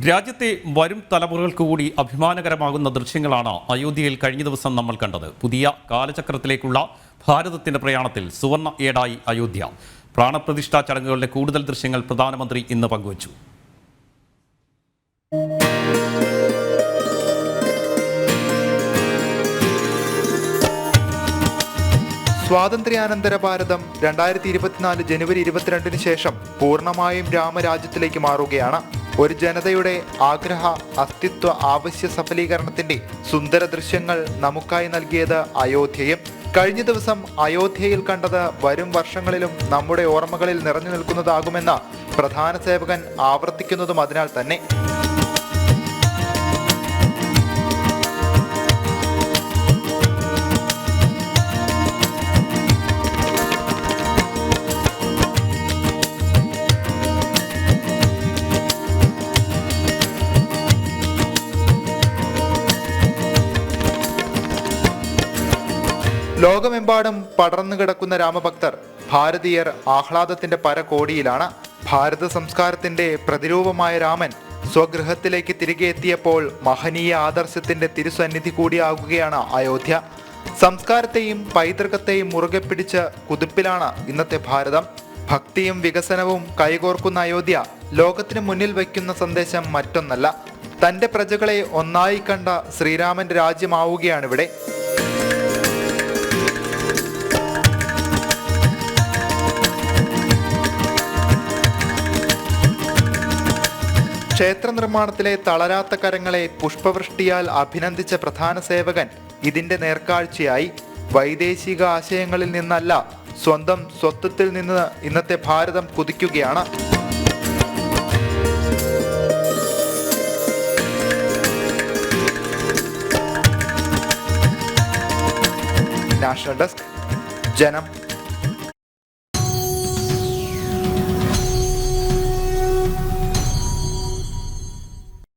രാജ്യത്തെ വരും തലമുറകൾക്ക് കൂടി അഭിമാനകരമാകുന്ന ദൃശ്യങ്ങളാണ് അയോധ്യയിൽ കഴിഞ്ഞ ദിവസം നമ്മൾ കണ്ടത്. പുതിയ കാലചക്രത്തിലേക്കുള്ള ഭാരതത്തിന്റെ പ്രയാണത്തിൽ സുവർണ്ണ ഏടായി അയോധ്യ. പ്രാണപ്രതിഷ്ഠാ ചടങ്ങുകളുടെ കൂടുതൽ ദൃശ്യങ്ങൾ പ്രധാനമന്ത്രി ഇന്ന് പങ്കുവച്ചു. സ്വാതന്ത്ര്യാനന്തര ഭാരതം 2024 ജനുവരി 22 ശേഷം പൂർണ്ണമായും രാമരാജ്യത്തിലേക്ക് മാറുകയാണ്. ഒരു ജനതയുടെ ആഗ്രഹ അസ്തിത്വ ആവശ്യ സഫലീകരണത്തിന്റെ സുന്ദര ദൃശ്യങ്ങൾ നമുക്കായി നൽകിയത് അയോധ്യയും. കഴിഞ്ഞ ദിവസം അയോധ്യയിൽ കണ്ടത് വരും വർഷങ്ങളിലും നമ്മുടെ ഓർമ്മകളിൽ നിറഞ്ഞു നിൽക്കുന്നതാകുമെന്ന് പ്രധാന സേവകൻ ആവർത്തിക്കുന്നതും അതിനാൽ തന്നെ. ലോകമെമ്പാടും പടർന്നു കിടക്കുന്ന രാമഭക്തർ ഭാരതീയർ ആഹ്ലാദത്തിന്റെ പരകോടിയിലാണ്. ഭാരത സംസ്കാരത്തിന്റെ പ്രതിരൂപമായ രാമൻ സ്വഗൃഹത്തിലേക്ക് തിരികെ എത്തിയപ്പോൾ മഹനീയ ആദർശത്തിന്റെ തിരുസന്നിധി കൂടിയാകുകയാണ് അയോധ്യ. സംസ്കാരത്തെയും പൈതൃകത്തെയും മുറുകെ പിടിച്ച് കുതിപ്പിലാണ് ഇന്നത്തെ ഭാരതം. ഭക്തിയും വികസനവും കൈകോർക്കുന്ന അയോധ്യ ലോകത്തിന് മുന്നിൽ വയ്ക്കുന്ന സന്ദേശം മറ്റൊന്നല്ല. തന്റെ പ്രജകളെ ഒന്നായി കണ്ട ശ്രീരാമന്റെ രാജ്യമാവുകയാണിവിടെ. ക്ഷേത്ര നിർമ്മാണത്തിലെ തളരാത്ത കരങ്ങളെ പുഷ്പവൃഷ്ടിയാൽ അഭിനന്ദിച്ച പ്രധാന സേവകൻ ഇതിന്റെ നേർക്കാഴ്ചയായി. വൈദേശിക ആശയങ്ങളിൽ നിന്നല്ല, സ്വന്തം സ്വത്വത്തിൽ നിന്ന് ഇന്നത്തെ ഭാരതം കുതിക്കുകയാണ്. നാഷണൽ ഡെസ്ക്, ജനം.